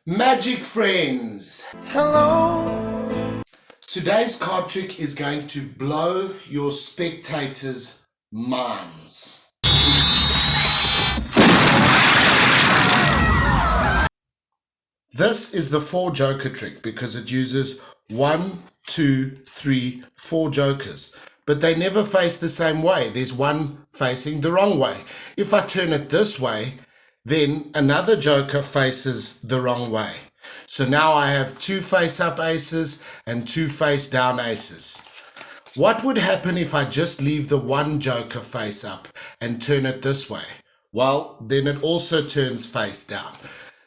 Magic friends, hello! Today's card trick is going to blow your spectators' minds. This is the 4 joker trick because it uses 1, 2, 3, 4 jokers. But they never face the same way. There's one facing the wrong way. If I turn it this way, then another joker faces the wrong way. So now I have 2 face-up aces and 2 face-down aces. What would happen if I just leave the one joker face-up and turn it this way? Well, then it also turns face-down.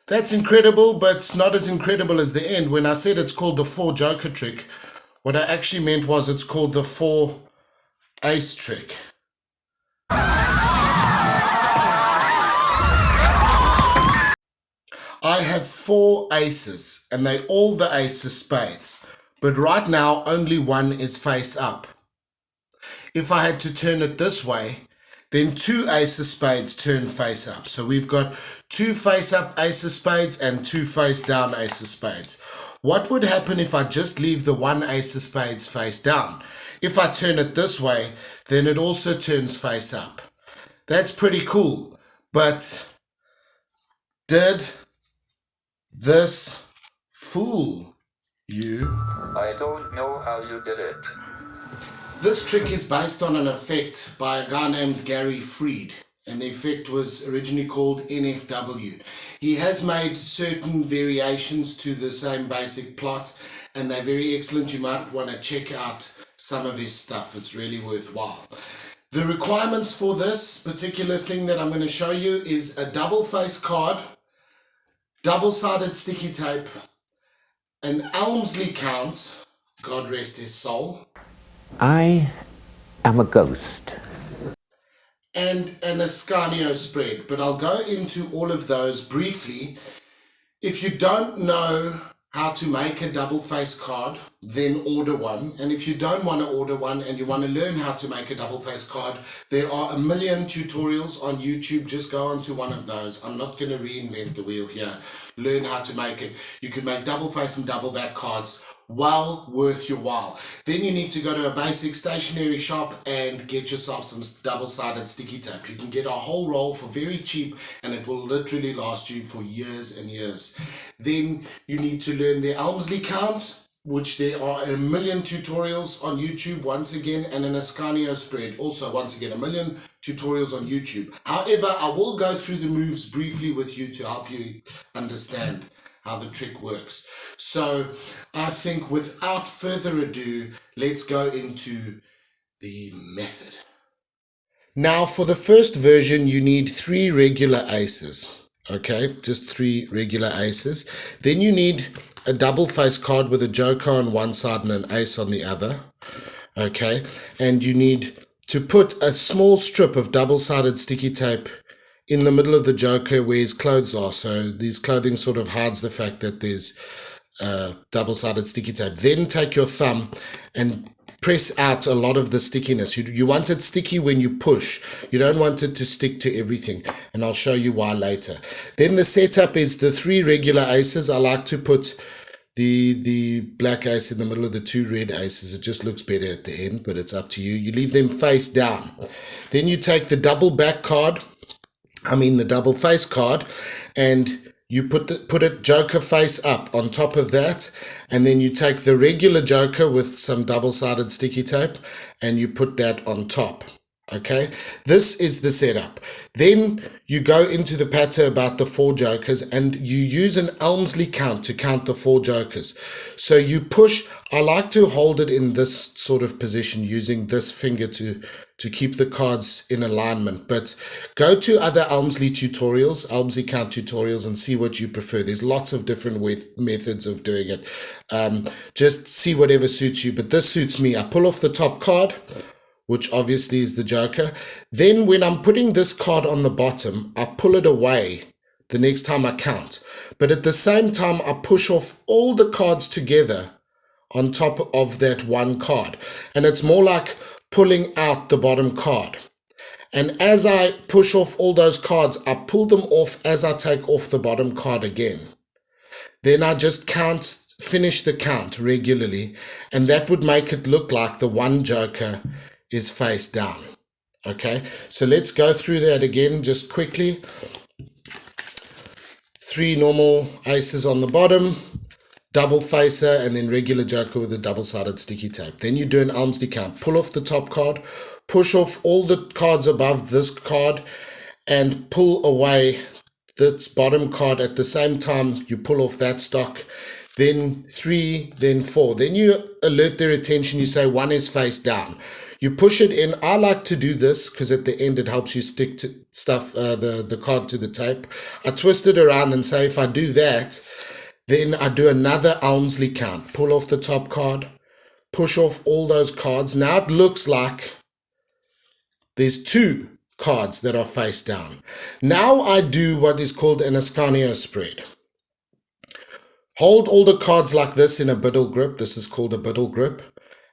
That's incredible, but it's not as incredible as the end. When I said it's called the 4 joker trick, what I actually meant was it's called the 4 ace trick. I have 4 aces and they all the ace of spades, but right now only one is face up. If I had to turn it this way, then 2 ace of spades turn face up. So we've got 2 face up ace of spades and 2 face down ace of spades. What would happen if I just leave the one ace of spades face down? If I turn it this way, then it also turns face up. That's pretty cool, but did this fool you? I don't know how you did it. This trick is based on an effect by a guy named Gary Freed, and the effect was originally called NFW. He has made certain variations to the same basic plot, and they're very excellent. You might want to check out some of his stuff. It's really worthwhile. The requirements for this particular thing that I'm going to show you is a double face card, double-sided sticky tape, an Elmsley count, God rest his soul. I am a ghost. And an Ascanio spread, but I'll go into all of those briefly. If you don't know how to make a double face card, then order one. And if you don't want to order one and you want to learn how to make a double face card, there are a million tutorials on YouTube. Just go onto one of those. I'm not going to reinvent the wheel here. Learn how to make it. You can make double face and double back cards. Well worth your while. Then you need to go to a basic stationery shop and get yourself some double-sided sticky tape. You can get a whole roll for very cheap and it will literally last you for years and years. Then you need to learn the Elmsley count, which there are a million tutorials on YouTube once again, and an Ascanio spread, also once again a million tutorials on YouTube. However, I will go through the moves briefly with you to help you understand how the trick works. So I think without further ado, let's go into the method. Now for the first version, you need 3 regular aces. Okay, just 3 regular aces. Then you need a double face card with a joker on one side and an ace on the other. Okay, and you need to put a small strip of double-sided sticky tape in the middle of the joker where his clothes are. So these clothing sort of hides the fact that there's double-sided sticky tape. Then take your thumb and press out a lot of the stickiness. You want it sticky when you push. You don't want it to stick to everything, and I'll show you why later. Then the setup is the 3 regular aces. I like to put the black ace in the middle of the 2 red aces. It just looks better at the end, but it's up to you. You leave them face down. Then you take the double back card, the double face card, and you put it joker face up on top of that, and then you take the regular joker with some double-sided sticky tape and you put that on top. Okay, this is the setup. Then you go into the patter about the 4 jokers and you use an Elmsley count to count the 4 jokers. So you push. I like to hold it in this sort of position using this finger to to keep the cards in alignment. But go to other Elmsley Count tutorials, and see what you prefer. There's lots of different methods of doing it. Just see whatever suits you, but this suits me. I pull off the top card, which obviously is the Joker. Then when I'm putting this card on the bottom, I pull it away the next time I count. But at the same time, I push off all the cards together on top of that one card. And it's more like pulling out the bottom card. And as I push off all those cards, I pull them off as I take off the bottom card again. Then I just finish the count regularly, and that would make it look like the one Joker is face down. Okay, so let's go through that again just quickly. 3 normal aces on the bottom, double facer, and then regular Joker with a double-sided sticky tape. Then you do an Elmsley count. Pull off the top card, push off all the cards above this card, and pull away this bottom card. At the same time, you pull off that stock, then 3, then 4. Then you alert their attention. You say 1 is face down. You push it in. I like to do this because at the end it helps you stick to the card to the tape. I twist it around and say if I do that, then I do another Elmsley count. Pull off the top card, push off all those cards. Now it looks like there's 2 cards that are face down. Now I do what is called an Ascanio spread. Hold all the cards like this in a biddle grip. This is called a biddle grip.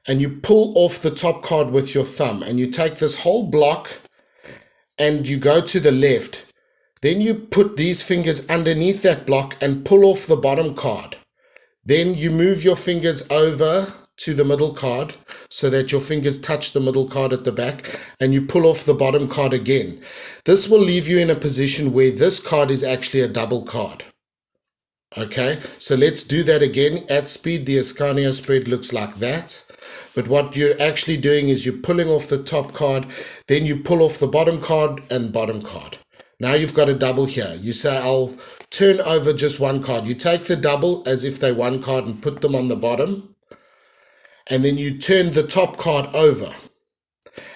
And you pull off the top card with your thumb. And you take this whole block and you go to the left. Then you put these fingers underneath that block and pull off the bottom card. Then you move your fingers over to the middle card so that your fingers touch the middle card at the back, and you pull off the bottom card again. This will leave you in a position where this card is actually a double card. Okay, so let's do that again. At speed, the Ascanio spread looks like that. But what you're actually doing is you're pulling off the top card, then you pull off the bottom card and bottom card. Now you've got a double here. You say, I'll turn over just one card. You take the double as if they're one card and put them on the bottom. And then you turn the top card over.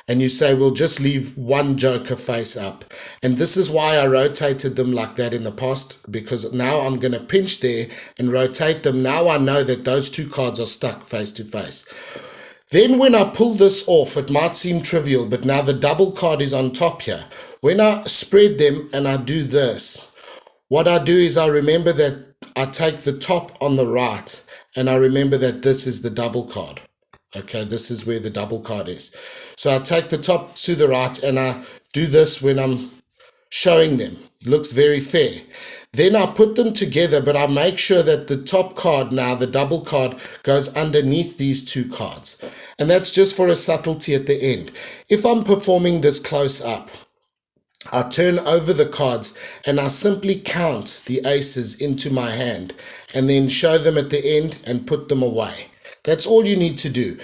And you say, we'll just leave one Joker face up. And this is why I rotated them like that in the past, because now I'm going to pinch there and rotate them. Now I know that those 2 cards are stuck face to face. Then when I pull this off, it might seem trivial, but now the double card is on top here. When I spread them and I do this, what I do is I remember that I take the top on the right, and I remember that this is the double card. Okay, this is where the double card is. So I take the top to the right and I do this when I'm showing them. Looks very fair. Then I put them together, but I make sure that the top card now, the double card, goes underneath these 2 cards. And that's just for a subtlety at the end. If I'm performing this close up, I turn over the cards and I simply count the aces into my hand and then show them at the end and put them away. That's all you need to do.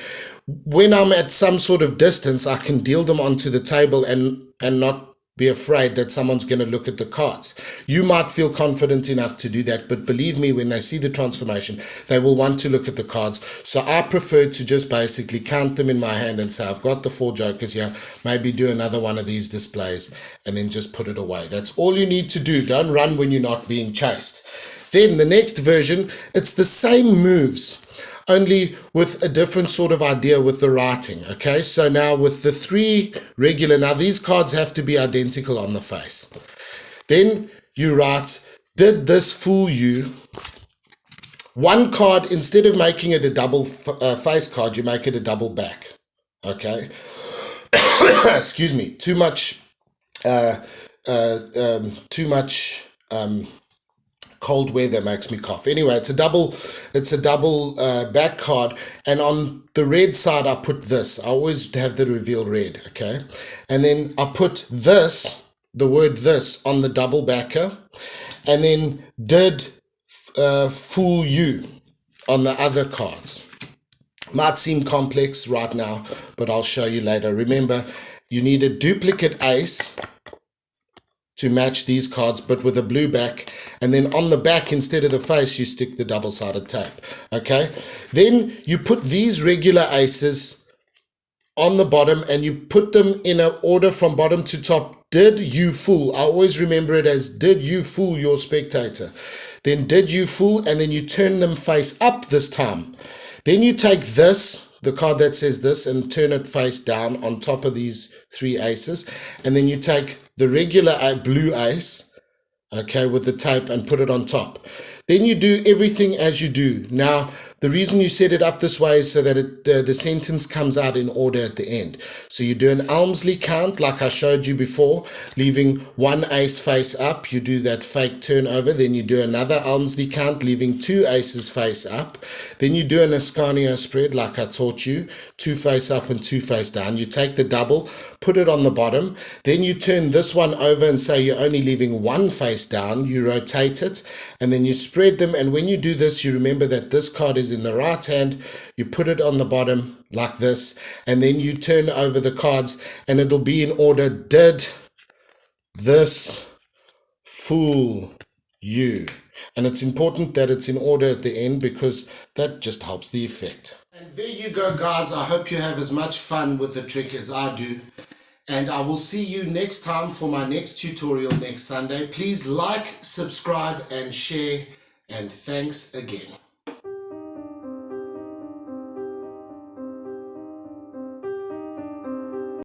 When I'm at some sort of distance, I can deal them onto the table and not be afraid that someone's going to look at the cards. You might feel confident enough to do that, but believe me, when they see the transformation, they will want to look at the cards. So I prefer to just basically count them in my hand and say, I've got the 4 Jokers here, maybe do another one of these displays, and then just put it away. That's all you need to do. Don't run when you're not being chased. Then the next version, it's the same moves, only with a different sort of idea with the writing. Okay, so now with the 3 regular, now these cards have to be identical on the face. Then you write, did this fool you? One card, instead of making it a double face card, you make it a double back. Okay, excuse me, too much cold weather makes me cough. Anyway, it's a double back card, and on the red side I put this. I always have the reveal red, okay? And then I put this, the word this, on the double backer, and then did fool you on the other cards. Might seem complex right now, but I'll show you later. Remember, you need a duplicate ace to match these cards, but with a blue back, and then on the back, instead of the face, you stick the double-sided tape. Okay, then you put these regular aces on the bottom and you put them in an order from bottom to top. Did you fool? I always remember it as did you fool your spectator? Then did you fool? And then you turn them face up this time. Then you take this, the card that says this, and turn it face down on top of these 3 aces. And then you take the regular blue ace, okay, with the tape and put it on top. Then you do everything as you do. Now, the reason you set it up this way is so that the sentence comes out in order at the end. So you do an Elmsley count like I showed you before, leaving 1 ace face up. You do that fake turnover. Then you do another Elmsley count, leaving 2 aces face up. Then you do an Ascanio spread like I taught you, 2 face up and 2 face down. You take the double, put it on the bottom. Then you turn this one over and say you're only leaving 1 face down. You rotate it and then you spread them. And when you do this, you remember that this card is in the right hand. You put it on the bottom like this, and then you turn over the cards and it'll be in order. Did this fool you? And it's important that it's in order at the end because that just helps the effect. And there you go, guys. I hope you have as much fun with the trick as I do. And I will see you next time for my next tutorial next Sunday. Please like, subscribe, and share. And thanks again.